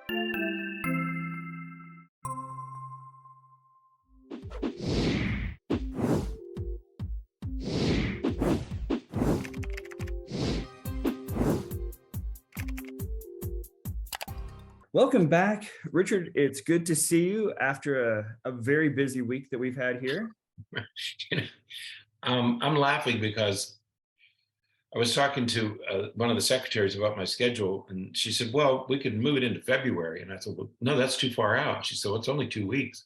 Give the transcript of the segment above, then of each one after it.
Welcome back, Richard. It's good to see you after a very busy week that we've had here. I'm laughing because I was talking to one of the secretaries about my schedule, and she said, "Well, we could move it into February." And I said, "Well, no, that's too far out." She said, "Well, it's only 2 weeks."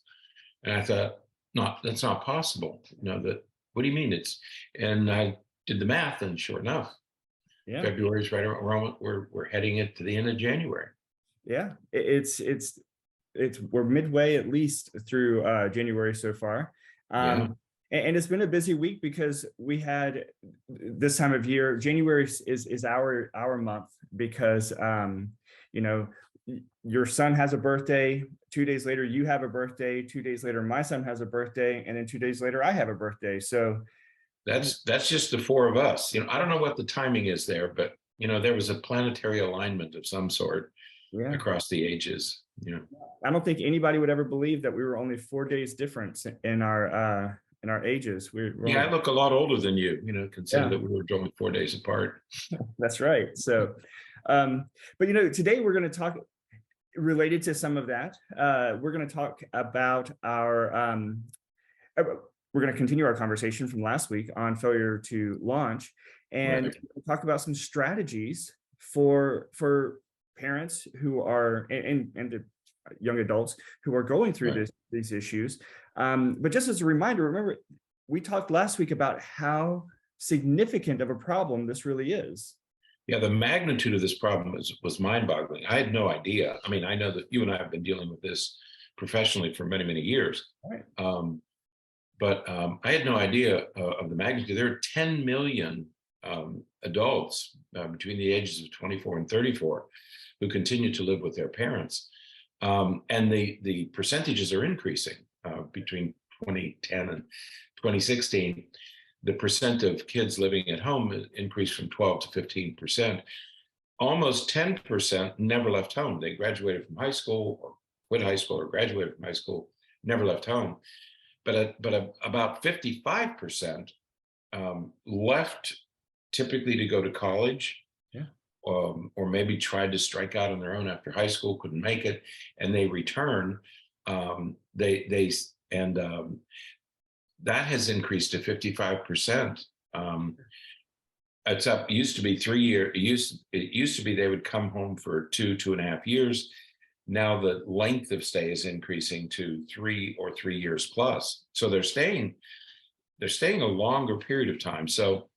And I thought, "No, that's not possible." What do you mean? And I did the math, and sure enough, Yeah, February's right around. We're heading it to the end of January. yeah. We're midway at least through January so far. Yeah. And it's been a busy week because we had this time of year. January is our month because your son has a birthday. 2 days later, you have a birthday. 2 days later, my son has a birthday, and then 2 days later, I have a birthday. So That's just the four of us. I don't know what the timing is there, but there was a planetary alignment of some sort yeah, across the ages. I don't think anybody would ever believe that we were only 4 days difference in our ages. We're Yeah, only, I look a lot older than you, consider yeah, that we were only 4 days apart. that's right. So, but today we're going to talk related to some of that. We're going to talk about we're going to continue our conversation from last week on failure to launch, and Right. talk about some strategies for parents who are and young adults who are going through Right. these issues. But just as a reminder, remember we talked last week about how significant of a problem this really is. Yeah, the magnitude of this problem was mind-boggling. I had no idea. I mean, I know that you and I have been dealing with this professionally for many, many years. Right. But I had no idea of the magnitude. There are 10 million adults between the ages of 24 and 34 who continue to live with their parents. And the percentages are increasing between 2010 and 2016. The percent of kids living at home increased from 12 to 15%. Almost 10% never left home. They graduated from high school or quit high school or graduated from high school, never left home. But about 55% left typically to go to college, Yeah. or maybe tried to strike out on their own after high school, couldn't make it, and they return. That has increased to 55%. It's up. It used to be 3 years. It used to be they would come home for 2.5 years. Now the length of stay is increasing to 3 or 3 years plus. So they're staying a longer period of time. So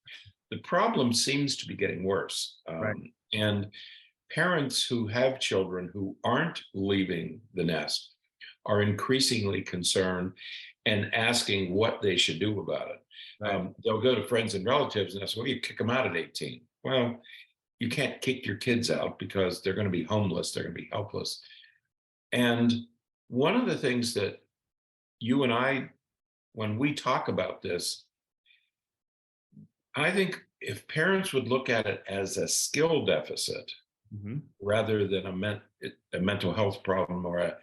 the problem seems to be getting worse. Right. And parents who have children who aren't leaving the nest are increasingly concerned and asking what they should do about it. Right. They'll go to friends and relatives and they'll say, "Well, you kick them out at 18. Well, you can't kick your kids out because they're going to be homeless. They're going to be helpless. And one of the things that you and I, when we talk about this, I think if parents would look at it as a skill deficit rather than a mental health problem or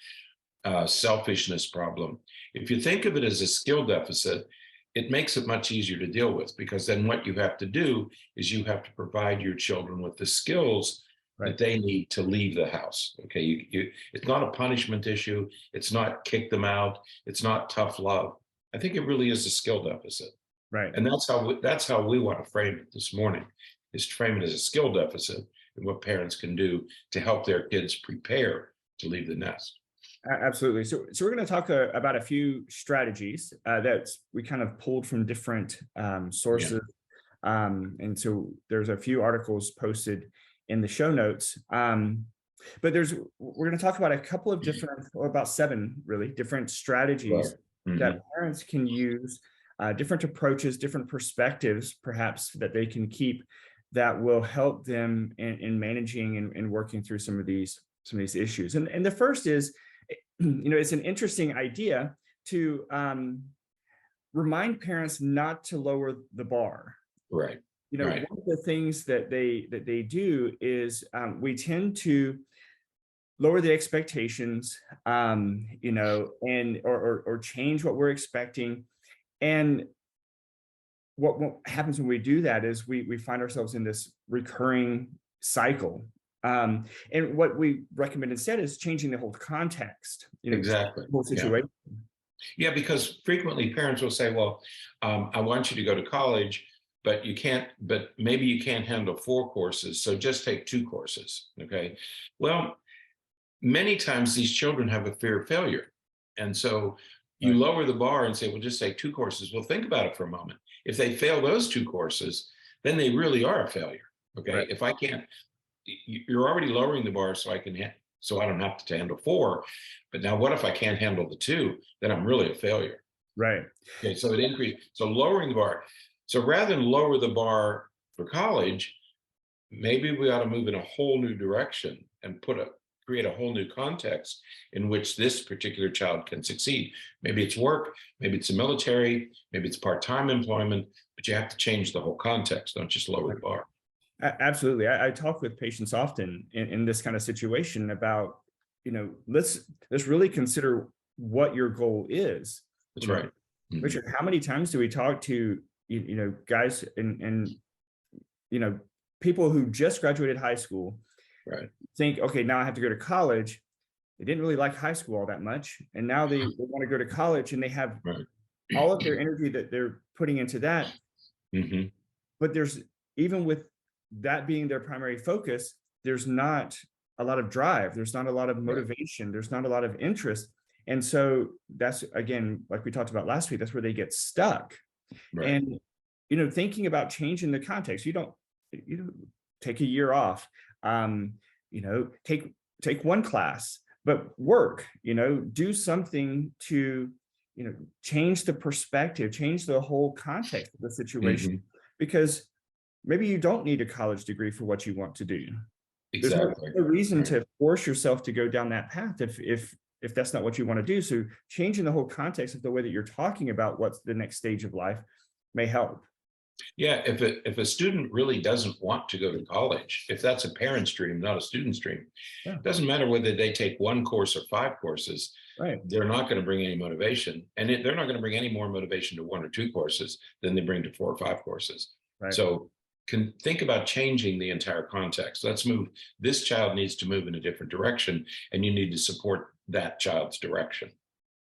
a selfishness problem, if you think of it as a skill deficit, it makes it much easier to deal with, because then what you have to do is you have to provide your children with the skills that they need to leave the house. Okay, it's not a punishment issue. It's not kick them out. It's not tough love. I think it really is a skill deficit. Right. And that's how we want to frame it this morning, is to frame it as a skill deficit and what parents can do to help their kids prepare to leave the nest. Absolutely. So we're going to talk about a few strategies that we kind of pulled from different sources. Yeah. And so there's a few articles posted in the show notes. But we're going to talk about a couple of different, or about 7 really different strategies that parents can use, different approaches, different perspectives, perhaps, that they can keep that will help them in managing and working through some of these issues. And the first is, it's an interesting idea to remind parents not to lower the bar. Right. One of the things that they do is we tend to lower the expectations, you know, and or change what we're expecting. And what happens when we do that is we find ourselves in this recurring cycle. And what we recommend instead is changing the whole context, you know, Exactly. the whole situation. Yeah, because frequently parents will say, well, I want you to go to college, but you can't, but maybe you can't handle 4 courses, so just take 2 courses. Okay. Well, many times these children have a fear of failure. And so you Right. lower the bar and say, well, just take 2 courses. Well, think about it for a moment. If they fail those 2 courses, then they really are a failure. Okay. Right. If I can't, you're already lowering the bar so I can, so I don't have to handle 4. But now what if I can't handle the 2? Then I'm really a failure. Right. Okay. So it increased. So lowering the bar. So rather than lower the bar for college, maybe we ought to move in a whole new direction and create a whole new context in which this particular child can succeed. Maybe it's work, maybe it's the military, maybe it's part-time employment, but you have to change the whole context, don't just lower the bar. Absolutely. I talk with patients often in this kind of situation about, you know, let's really consider what your goal is. That's You know, right. Mhm. Richard, how many times do we talk to, you know, guys and, you know, people who just graduated high school, Right. think, okay, now I have to go to college. They didn't really like high school all that much. And now they want to go to college and they have Right. all of their energy that they're putting into that. Mm-hmm. But there's, even with that being their primary focus, there's not a lot of drive. There's not a lot of motivation. There's not a lot of interest. And so that's, again, like we talked about last week, that's where they get stuck. Right. And, you know, thinking about changing the context, you don't take a year off, you know, take 1 class, but work, you know, do something to, you know, change the perspective, change the whole context of the situation. Mm-hmm. Because maybe you don't need a college degree for what you want to do. Exactly. There's no reason Right. to force yourself to go down that path if that's not what you want to do. So changing the whole context of the way that you're talking about what's the next stage of life may help. Yeah, if a student really doesn't want to go to college, if that's a parent's dream, not a student's dream, Yeah. it doesn't matter whether they take 1 course or 5 courses, Right. they're not going to bring any motivation. And they're not going to bring any more motivation to 1 or 2 courses than they bring to 4 or 5 courses. Right. So can think about changing the entire context. Let's move. This child needs to move in a different direction, and you need to support that child's direction.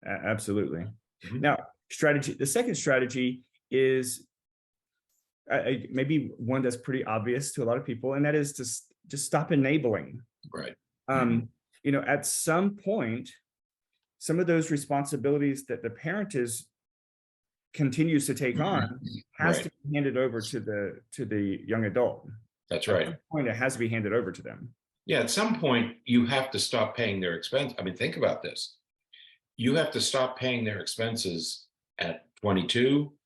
Absolutely. Mhm. Now, the second strategy is maybe one that's pretty obvious to a lot of people, and that is to just stop enabling. Right. You know, at some point, some of those responsibilities that the parent continues to take on has Right. to be handed over to the young adult. That's At right. some point, it has to be handed over to them. Yeah, at some point, you have to stop paying their expense. I mean, think about this. You have to stop paying their expenses at 22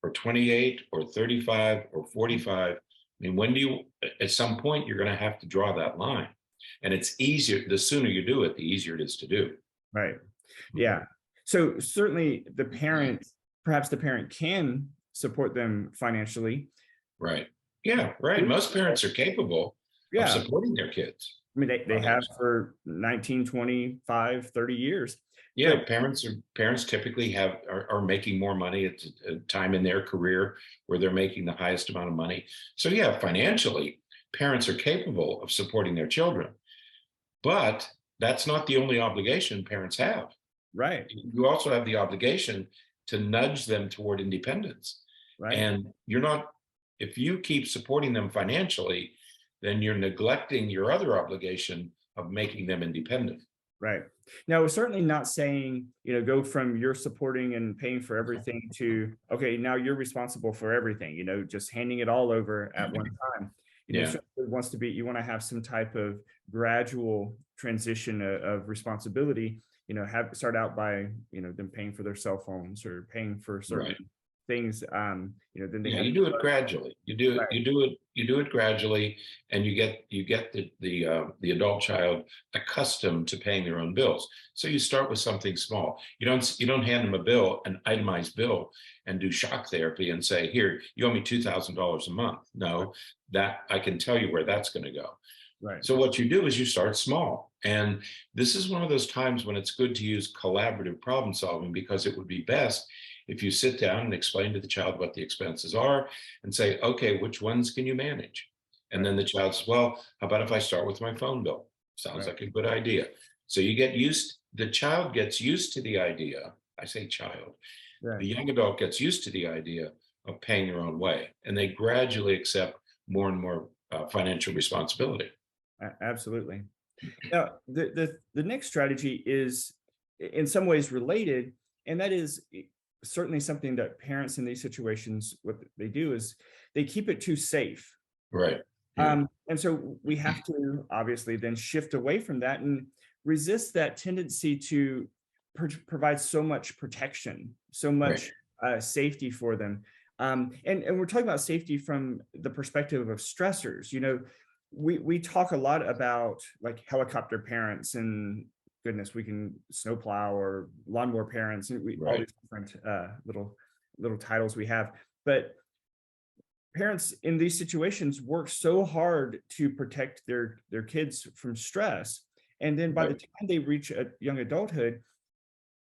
or 28 or 35 or 45. I mean, when do you, at some point, you're going to have to draw that line. And it's easier, the sooner you do it, the easier it is to do. Right. Yeah. So certainly perhaps the parent can support them financially. Right. Yeah, right. Most parents are capable of supporting their kids. I mean, they have for 19, 25, 30 years. Yeah, parents typically are making more money at a time in their career where they're making the highest amount of money. So yeah, financially, parents are capable of supporting their children. But that's not the only obligation parents have. Right. You also have the obligation to nudge them toward independence. Right. And if you keep supporting them financially, then you're neglecting your other obligation of making them independent. Right. Now, we're certainly not saying, you know, go from you're supporting and paying for everything to, okay, now you're responsible for everything, you know, just handing it all over at one time. You know, you want to have some type of gradual transition of responsibility, you know, start out by, you know, them paying for their cell phones or paying for certain things, you know, then they you do it gradually. You do it gradually, and you get the adult child accustomed to paying their own bills. So you start with something small. You don't hand them a bill, an itemized bill, and do shock therapy and say, here, you owe me $2,000 a month. No, that I can tell you where that's going to go. Right. So what you do is you start small. And this is one of those times when it's good to use collaborative problem solving, because it would be best if you sit down and explain to the child what the expenses are and say, okay, which ones can you manage? And Right. then the child says, well, how about if I start with my phone bill? Sounds Right. like a good idea. So the child gets used to the idea. I say child, Right. the young adult gets used to the idea of paying their own way, and they gradually accept more and more financial responsibility. Absolutely. Now, the next strategy is in some ways related, and that is certainly something that parents in these situations, what they do is they keep it too safe. Right. Yeah. And so we have to obviously then shift away from that and resist that tendency to provide so much protection, so Right. much safety for them. And we're talking about safety from the perspective of stressors. We talk a lot about like helicopter parents, and goodness, we can snowplow or lawnmower parents, and all Right. these different little titles we have. But parents in these situations work so hard to protect their kids from stress, and then by the Right. time they reach a young adulthood,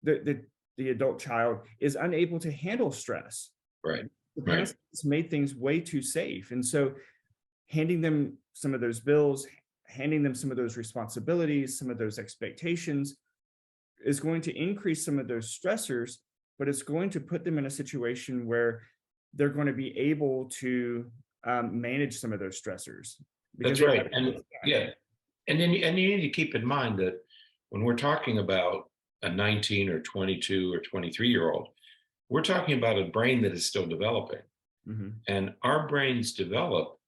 the adult child is unable to handle stress. Right. The Right. parents just made things way too safe, and so handing them some of those bills, handing them some of those responsibilities, some of those expectations is going to increase some of those stressors, but it's going to put them in a situation where they're going to be able to manage some of those stressors because That's they right. have. And yeah, and you need to keep in mind that when we're talking about a 19 or 22 or 23-year-old, we're talking about a brain that is still developing. Mhm. And our brains develop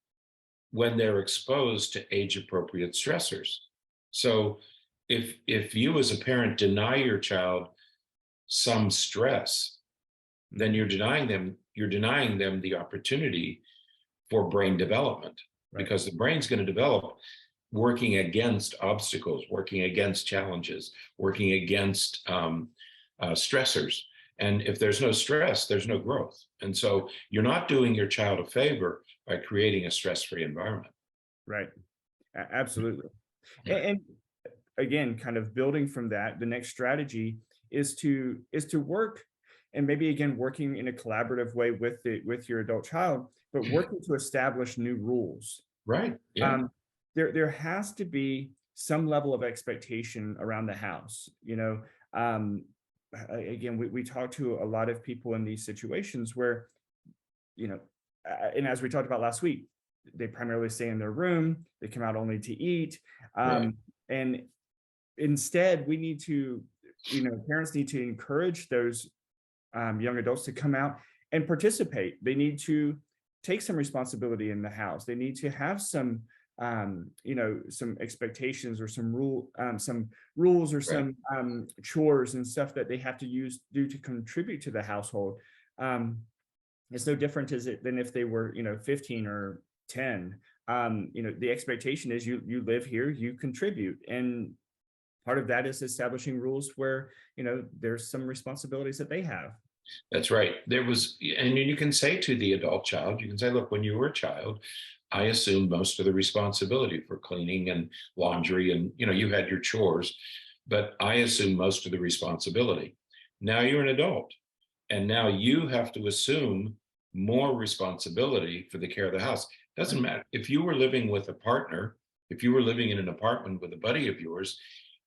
when they're exposed to age appropriate stressors. So if you as a parent deny your child some stress, then Mhm. you're denying them the opportunity for brain development, Right. because the brain's going to develop working against obstacles, working against challenges, working against stressors. And if there's no stress, there's no growth. And so you're not doing your child a favor by creating a stress-free environment. Right. Absolutely. Right. And again, kind of building from that, the next strategy is to work, and maybe again working in a collaborative way with your adult child, but working to establish new rules. Right. Yeah. um, there has to be some level of expectation around the house. Again, we talk to a lot of people in these situations where, you know, and as we talked about last week, they primarily stay in their room, they come out only to eat. Right. And instead, we need to, parents need to encourage those young adults to come out and participate. They need to take some responsibility in the house. They need to have some expectations or some rules or Right. some chores and stuff that they have to do to contribute to the household. It's no different than if they were, 15 or 10. The expectation is you live here, you contribute, and part of that is establishing rules where there's some responsibilities that they have. That's right. And you can say to the adult child, you can say, look, when you were a child, I assumed most of the responsibility for cleaning and laundry, and you had your chores, but I assumed most of the responsibility. Now you're an adult, and now you have to assume more responsibility for the care of the house. Doesn't matter if you were living with a partner, if you were living in an apartment with a buddy of yours,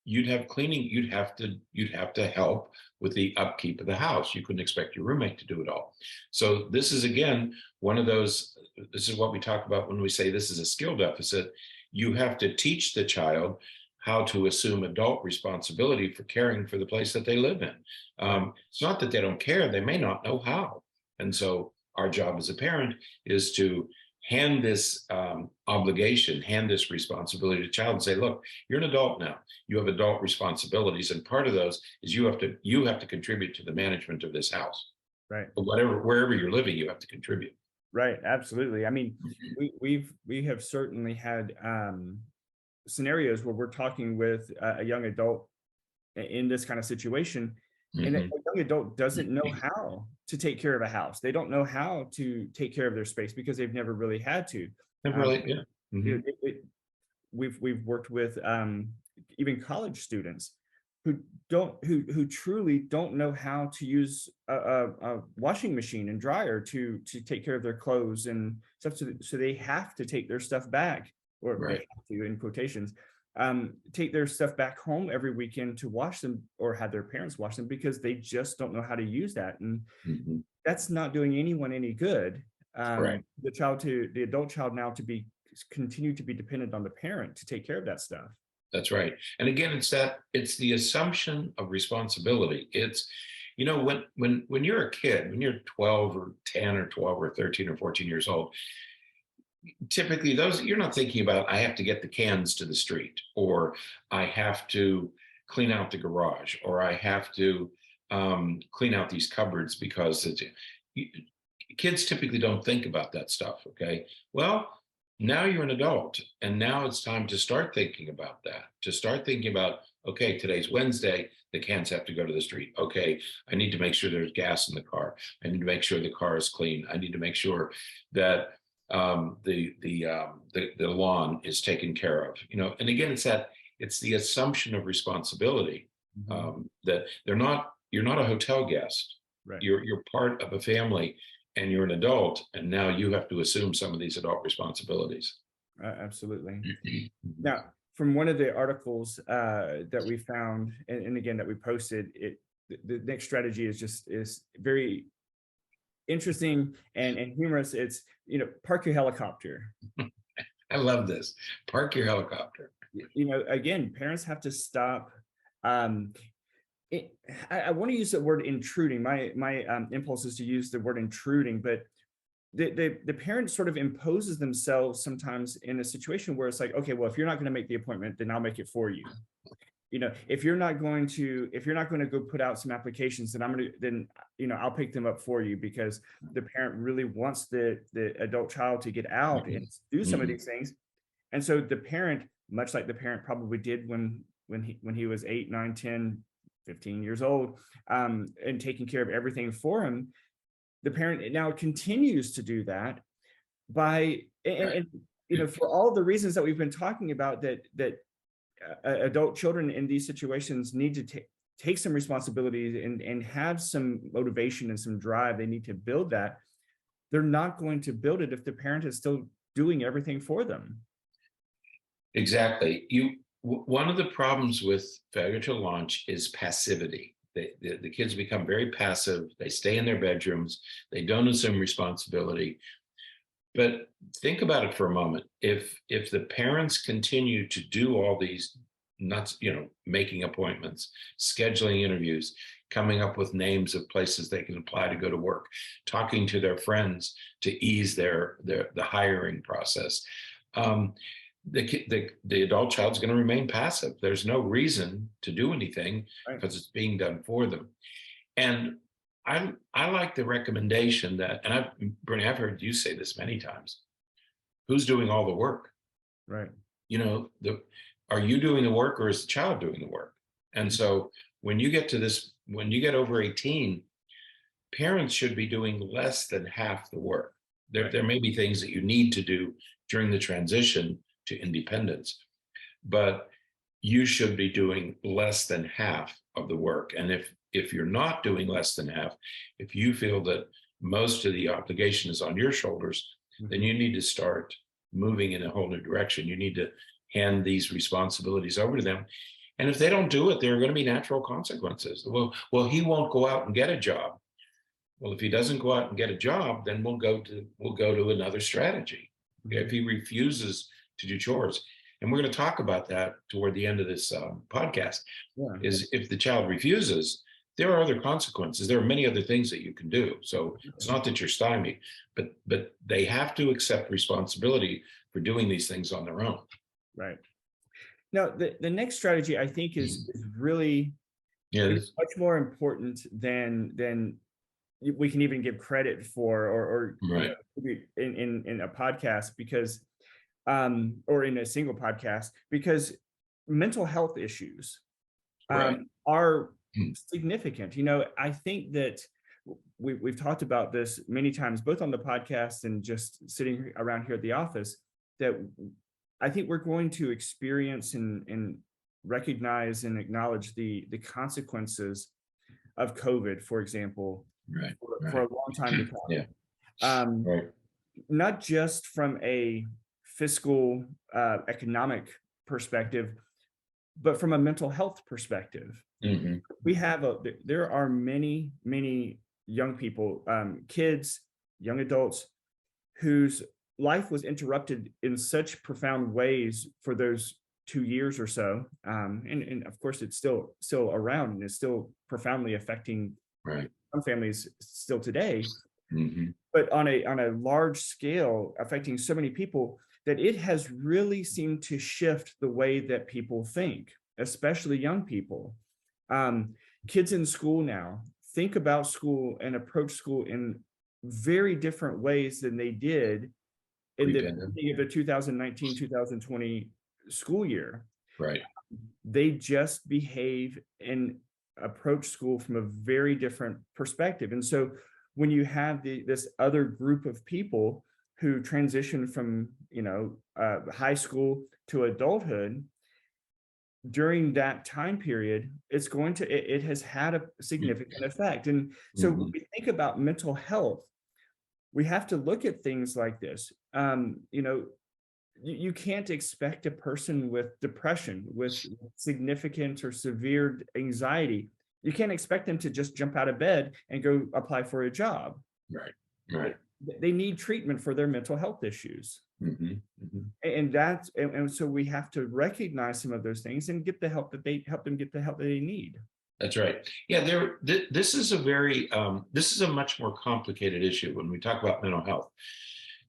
you'd have cleaning, you'd have to help with the upkeep of the house. You couldn't expect your roommate to do it all. So this is again one of those, this is what we talk about when we say this is a skill deficit. You have to teach the child how to assume adult responsibility for caring for the place that they live in. It's not that they don't care, they may not know how. And so our job as a parent is to hand this obligation, hand this responsibility to the child and say, look, you're an adult now. You have adult responsibilities. And part of those is you have to contribute to the management of this house. Right. But wherever you're living, you have to contribute. Right. Absolutely. I mean, we have certainly had scenarios where we're talking with a young adult in this kind of situation, and a Mhm. young adult doesn't know how to take care of a house. They don't know how to take care of their space because they've never really had to. And Um, really, yeah. you know, Mhm. we've worked with even college students who truly don't know how to use a washing machine and dryer to take care of their clothes and stuff. So they have to take their stuff back, or they Right. have to, in quotations, take their stuff back home every weekend to wash them, or have their parents wash them, because they just don't know how to use that. And Mhm. that's not doing anyone any good. Right. The adult child now to be continue to be dependent on the parent to take care of that stuff. That's right. And again, it's the assumption of responsibility. It's, when you're a kid, when you're 12 or 10 or 12 or 13 or 14 years old, typically those, you're not thinking about, I have to get the cans to the street, or I have to clean out the garage, or I have to clean out these cupboards, because kids typically don't think about that stuff. Okay. Well, now you're an adult, and now it's time to start thinking about that, to start thinking about, okay, today's Wednesday, the cans have to go to the street. Okay, I need to make sure there's gas in the car. I need to make sure the car is clean. I need to make sure that the lawn is taken care of. And again, it's the assumption of responsibility, that you're not a hotel guest. Right. You're part of a family, and you're an adult, and now you have to assume some of these adult responsibilities. Absolutely. Now, from one of the articles that we found, and again that we posted, the next strategy is very interesting and humorous. It's, park your helicopter. I love this. Park your helicopter. Again, parents have to stop. I want to use the word intruding. My impulse is to use the word intruding, but the parent sort of imposes themselves sometimes in a situation where it's like, okay, well, if you're not going to make the appointment, then I'll make it for you. If you're not going to go put out some applications, then I'll pick them up for you, because the parent really wants the adult child to get out and do some of these things. And so the parent, much like the parent probably did when he was 8, 9, 10, 15 years old, and taking care of everything for him, the parent now continues to do that for all the reasons that we've been talking about, that adult children in these situations need to take some responsibility and have some motivation and some drive. They need to build that. They're not going to build it if the parent is still doing everything for them. Exactly. One of the problems with failure to launch is passivity. The kids become very passive. They stay in their bedrooms. They don't assume responsibility. But think about it for a moment. If the parents continue to do all these nuts, making appointments, scheduling interviews, coming up with names of places they can apply to go to work, talking to their friends to ease the hiring process, the adult child's going to remain passive. There's no reason to do anything, Right. because it's being done for them. And I like the recommendation that, and Bernie, I've heard you say this many times: who's doing all the work? Right. Are you doing the work, or is the child doing the work? And so when you get over 18, parents should be doing less than half the work. There may be things that you need to do during the transition to independence, but you should be doing less than half of the work. And if you're not doing less than half, if you feel that most of the obligation is on your shoulders, then you need to start moving in a whole new direction. You need to hand these responsibilities over to them. And if they don't do it, there are going to be natural consequences. Well, he won't go out and get a job. Well, if he doesn't go out and get a job, then we'll go to another strategy. If he refuses to do chores, and we're going to talk about that toward the end of this podcast, is if the child refuses, there are other consequences. There are many other things that you can do. So it's not that you're stymied, but they have to accept responsibility for doing these things on their own. Right. Now, the next strategy, I think, is really much more important than we can even give credit for, or right. In a podcast, because or in a single podcast, because mental health issues are significant. I think that we've talked about this many times, both on the podcast and just sitting around here at the office, that I think we're going to experience and recognize and acknowledge the consequences of COVID, for example, Right. for a long time to come. Yeah. Um, Right. not just from a fiscal, economic perspective, but from a mental health perspective. Hmm. There are many young people, kids, young adults, whose life was interrupted in such profound ways for those 2 years or so. And of course, it's still around and it's still profoundly affecting Right. some families still today. Hmm. But on a large scale, affecting so many people, that it has really seemed to shift the way that people think, especially young people. Um, Kids in school now think about school and approach school in very different ways than they did in the Pre-pandemic. beginning of the 2019-2020 school year. Right. They just behave and approach school from a very different perspective. And so when you have this other group of people who transition from, high school to adulthood, during that time period, it has had a significant effect. And so when Hmm. we think about mental health, we have to look at things like this. You can't expect a person with depression, with significant or severe anxiety, you can't expect them to just jump out of bed and go apply for a job. Right. Right. They need treatment for their mental health issues. Hmm. Hmm. And so we have to recognize some of those things and get the help that they help them get the help that they need. That's right. Yeah, this is this is a much more complicated issue when we talk about mental health.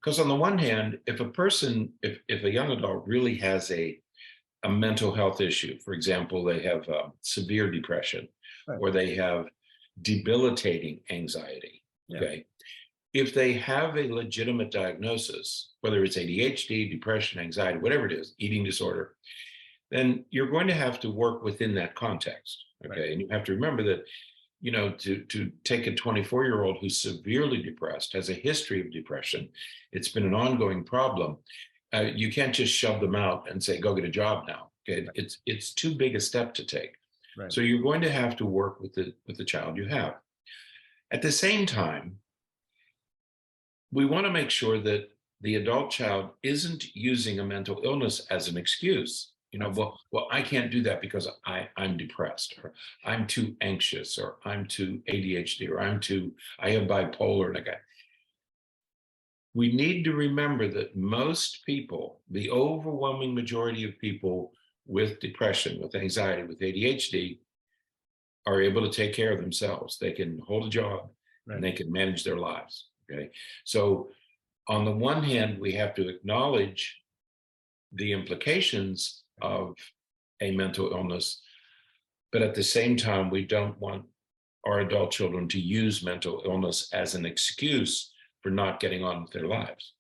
Because on the one hand, if a young adult really has a mental health issue, for example, they have severe depression Right. or they have debilitating anxiety, Yeah. okay? If they have a legitimate diagnosis, whether it's ADHD, depression, anxiety, whatever it is, eating disorder, then you're going to have to work within that context. Okay. Right. And you have to remember that, to take a 24-year-old who's severely depressed, has a history of depression, it's been an ongoing problem. You can't just shove them out and say, go get a job now. Okay. Right. It's too big a step to take. Right. So you're going to have to work with the child you have. At the same time, we want to make sure that the adult child isn't using a mental illness as an excuse. Well, I can't do that because I'm depressed, or I'm too anxious, or I'm too ADHD, or I have bipolar. We need to remember that most people, the overwhelming majority of people with depression, with anxiety, with ADHD, are able to take care of themselves. They can hold a job, Right. and they can manage their lives. Okay. So on the one hand, we have to acknowledge the implications of a mental illness, but at the same time, we don't want our adult children to use mental illness as an excuse for not getting on with their lives.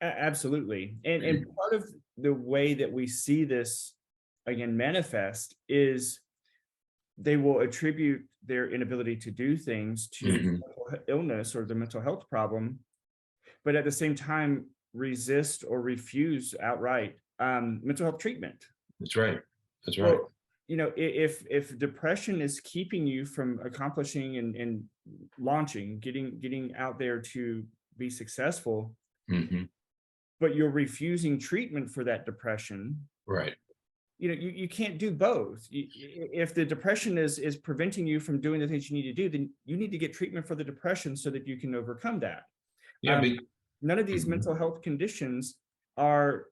Absolutely. And part of the way that we see this again manifest is they will attribute their inability to do things to mental illness or the mental health problem, but at the same time resist or refuse outright mental health treatment. That's right. That's right. Well, if depression is keeping you from accomplishing and launching, getting out there to be successful, but you're refusing treatment for that depression, Right. You can't do both. If the depression is preventing you from doing the things you need to do, then you need to get treatment for the depression so that you can overcome that. Yeah. None of these mental health conditions are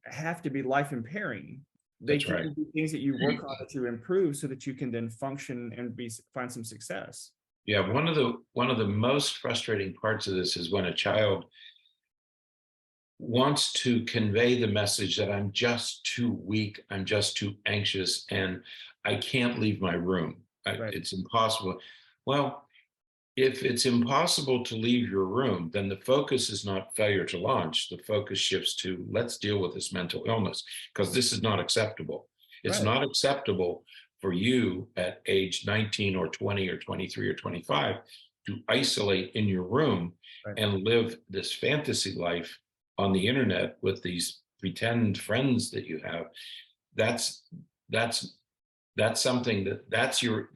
have to be life impairing. They That's can right. be things that you work on to improve so that you can then function and find some success. Yeah, one of the most frustrating parts of this is when a child wants to convey the message that I'm just too weak, I'm just too anxious, and I can't leave my room. Right. It's impossible. Well, if it's impossible to leave your room, then the focus is not failure to launch. The focus shifts to let's deal with this mental illness, because this is not acceptable. It's Right. not acceptable for you at age 19 or 20 or 23 or 25 to isolate in your room Right. and live this fantasy life on the internet with these pretend friends that you have, that's that's something that's your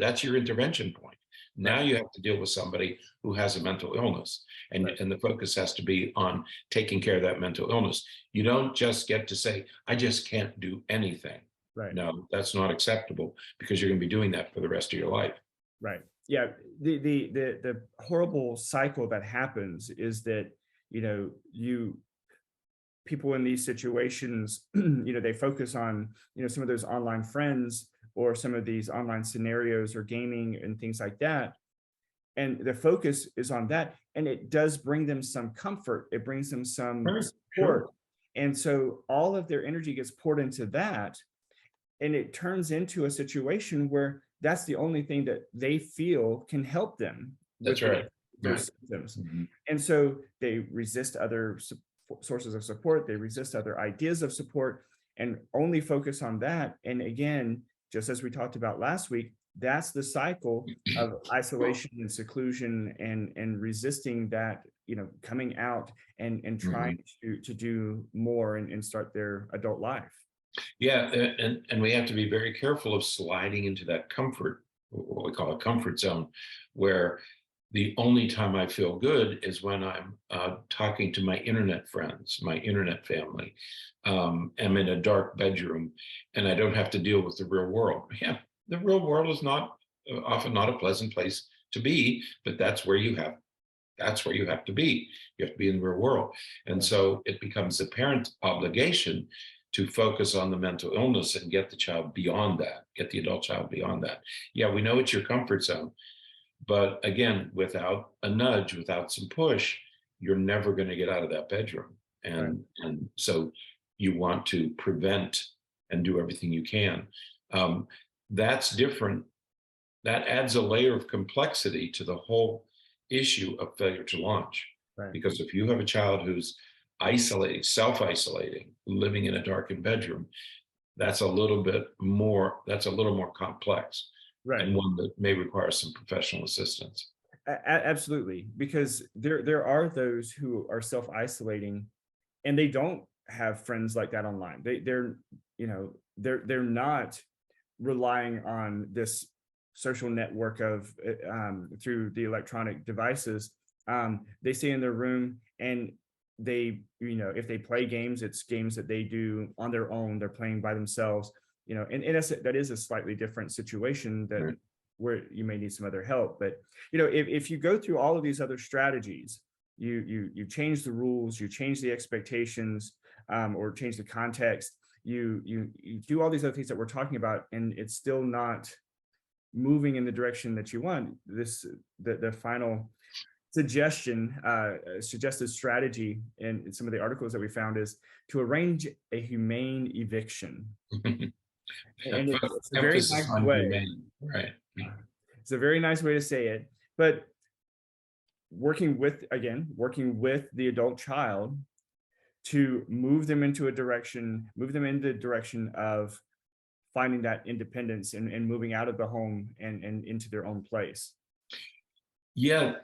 intervention point. Now you have to deal with somebody who has a mental illness, and Right. the focus has to be on taking care of that mental illness. You don't just get to say, I just can't do anything. Right. No, that's not acceptable, because you're going to be doing that for the rest of your life. Right. Yeah. The horrible cycle that happens is that, you people in these situations, they focus on, some of those online friends or some of these online scenarios or gaming and things like that. And the focus is on that. And it does bring them some comfort. It brings them some Sure, support. sure. And so all of their energy gets poured into that. And it turns into a situation where that's the only thing that they feel can help them That's with right. their Right. symptoms. Mhm. And so they resist other sources of support, they resist other ideas of support, and only focus on that. And again, just as we talked about last week, that's the cycle of isolation and seclusion and resisting that, coming out and trying Mhm. to do more and start their adult life. Yeah, and we have to be very careful of sliding into that comfort, what we call a comfort zone, where the only time I feel good is when I'm talking to my internet friends, my internet family. I'm in a dark bedroom, and I don't have to deal with the real world. Yeah, the real world is not often not a pleasant place to be, but that's where you have to be. You have to be in the real world. And Yeah. so it becomes a parent obligation to focus on the mental illness and get the child beyond that, get the adult child beyond that. Yeah, we know it's your comfort zone, but again, without a nudge, without some push, you're never going to get out of that bedroom. Right. And so you want to prevent and do everything you can. Um, that's different. That adds a layer of complexity to the whole issue of failure to launch. Right. Because if you have a child who's isolating, self-isolating, living in a darkened bedroom, that's a little more complex, Right. and one that may require some professional assistance. Absolutely, because there are those who are self-isolating and they don't have friends like that online. They're not relying on this social network of through the electronic devices. They stay in their room and they, if they play games, it's games that they do on their own. They're playing by themselves, and that is a slightly different situation that Right. where you may need some other help. But if you go through all of these other strategies, you change the rules, you change the expectations, or change the context. You do all these other things that we're talking about, and it's still not moving in the direction that you want. The final suggested strategy in some of the articles that we found is to arrange a humane eviction. And it's a very Emphasis nice on way. humane, right? It's a very nice way to say it, but working with the adult child to move them in the direction of finding that independence and moving out of the home and into their own place. Yeah,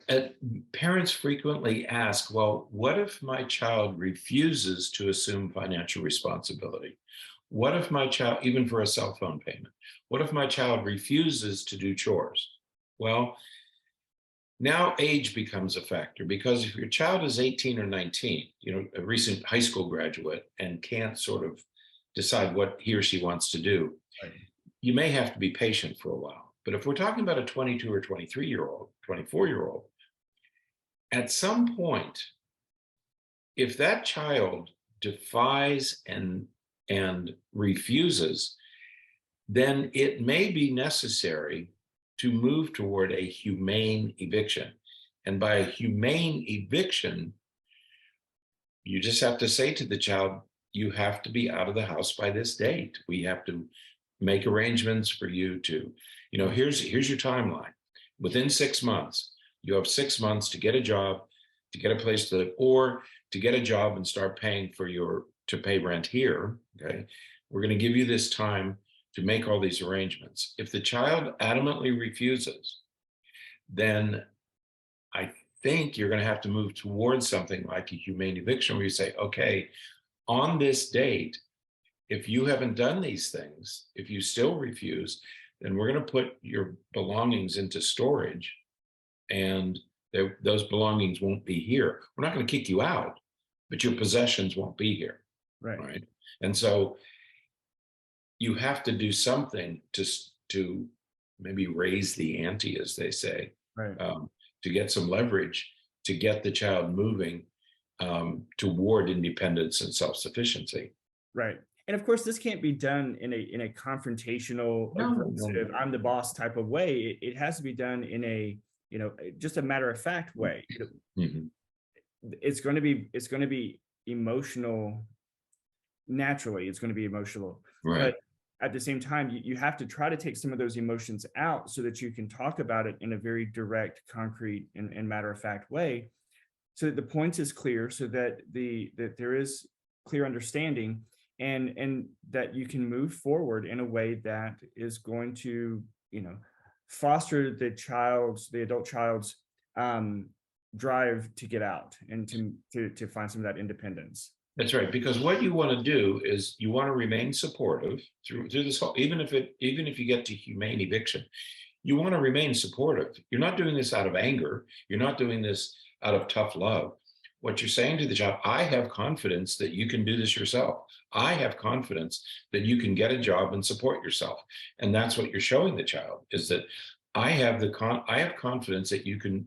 parents frequently ask, well, what if my child refuses to assume financial responsibility? What if my child, even for a cell phone payment, what if my child refuses to do chores? Well, now age becomes a factor, because if your child is 18 or 19, a recent high school graduate, and can't sort of decide what he or she wants to do, Right. you may have to be patient for a while. But if we're talking about a 22 or 23-year-old, 24-year-old, at some point, if that child defies and refuses, then it may be necessary to move toward a humane eviction. And by a humane eviction, you just have to say to the child, you have to be out of the house by this date. We have to make arrangements for you to, here's your timeline. Within 6 months, you have 6 months to get a job, to get a place to live, or to get a job and start paying to pay rent here. Okay. We're going to give you this time to make all these arrangements. If the child adamantly refuses, then I think you're going to have to move towards something like a humane eviction, where you say, okay, on this date, if you haven't done these things, if you still refuse, then we're going to put your belongings into storage, and those belongings won't be here. We're not going to kick you out, but your possessions won't be here. Right. Right. And so you have to do something to maybe raise the ante, as they say, Right. To get some leverage, to get the child moving toward independence and self-sufficiency. Right. And of course, this can't be done in a confrontational, aggressive, I'm the boss type of way. It has to be done in a, just a matter of fact way. Mm-hmm. It's going to be emotional. Naturally, it's going to be emotional. Right. But at the same time, you have to try to take some of those emotions out so that you can talk about it in a very direct, concrete, and matter of fact way, so that the point is clear, so that that there is clear understanding, and that you can move forward in a way that is going to, foster the adult child's drive to get out and to find some of that independence. That's right, because what you want to do is you want to remain supportive through this whole, even if you get to humane eviction, you want to remain supportive. You're not doing this out of anger. You're not doing this out of tough love. What you're saying to the child, I have confidence that you can do this yourself. I have confidence that you can get a job and support yourself. And that's what you're showing the child, is that I have confidence that you can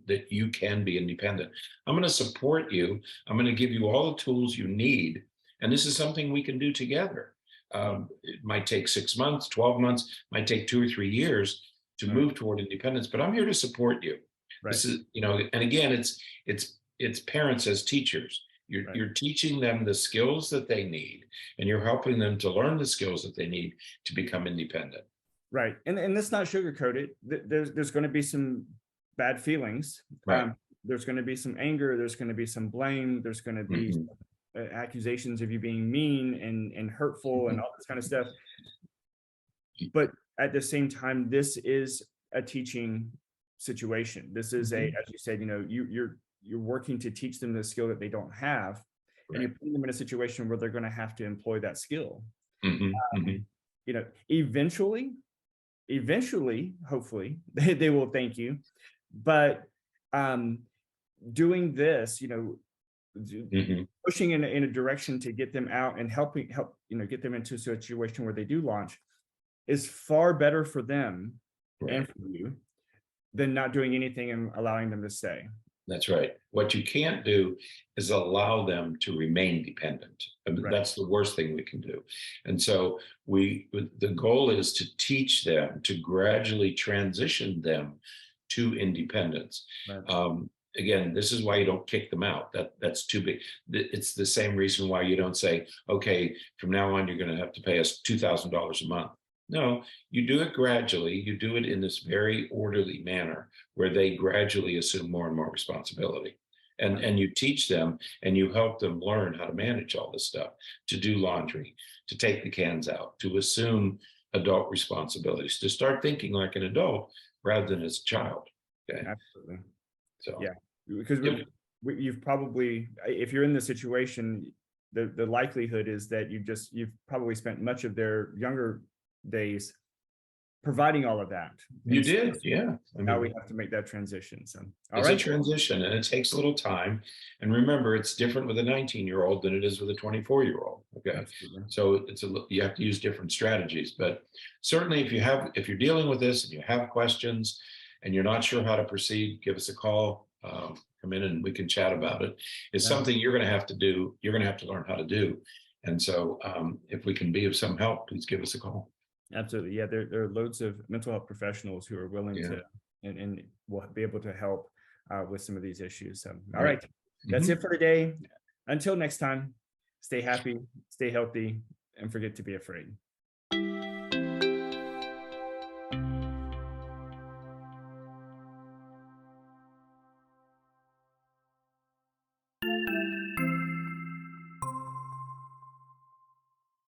be independent. I'm going to support you. I'm going to give you all the tools you need. And this is something we can do together. It might take 6 months, 12 months, might take 2 or 3 years to move toward independence, but I'm here to support you. Right. This is, and again, it's parents as teachers. You're teaching them the skills that they need, and you're helping them to learn the skills that they need to become independent. Right. And let's not sugarcoat it. There's going to be some bad feelings. Right. There's going to be some anger. There's going to be some blame. There's going to be accusations of you being mean and hurtful and all this kind of stuff. But at the same time, this is a teaching situation. This is as you said, you're working to teach them the skill that they don't have, and you're putting them in a situation where they're going to have to employ that skill. Eventually, hopefully, they will thank you. But doing this, pushing in a direction to get them out and help get them into a situation where they do launch, is far better for them and for you than not doing anything and allowing them to stay. That's right. What you can't do is allow them to remain dependent. I mean, that's the worst thing we can do. And so the goal is to teach them, to gradually transition them to independence. Again, this is why you don't kick them out. That's too big. It's the same reason why you don't say, okay, from now on, you're going to have to pay us $2,000 a month. No, you do it gradually. You do it in this very orderly manner where they gradually assume more and more responsibility. And you teach them and you help them learn how to manage all this stuff, to do laundry, to take the cans out, to assume adult responsibilities, to start thinking like an adult rather than as a child. Okay. Absolutely. So yeah, because you've probably, if you're in the situation, the likelihood is that you've probably spent much of their younger days providing all of that. You did, yeah. Now we have to make that transition. So it's a transition, and it takes a little time. And remember, it's different with a 19-year-old than it is with a 24-year-old. Okay, absolutely. So you have to use different strategies. But certainly, if you're dealing with this and you have questions and you're not sure how to proceed, give us a call. Come in and we can chat about it. It's something you're going to have to do. You're going to have to learn how to do. And so, if we can be of some help, please give us a call. Absolutely. Yeah, there are loads of mental health professionals who are willing to and will be able to help with some of these issues. So, all right. That's it for today. Until next time, stay happy, stay healthy, and forget to be afraid.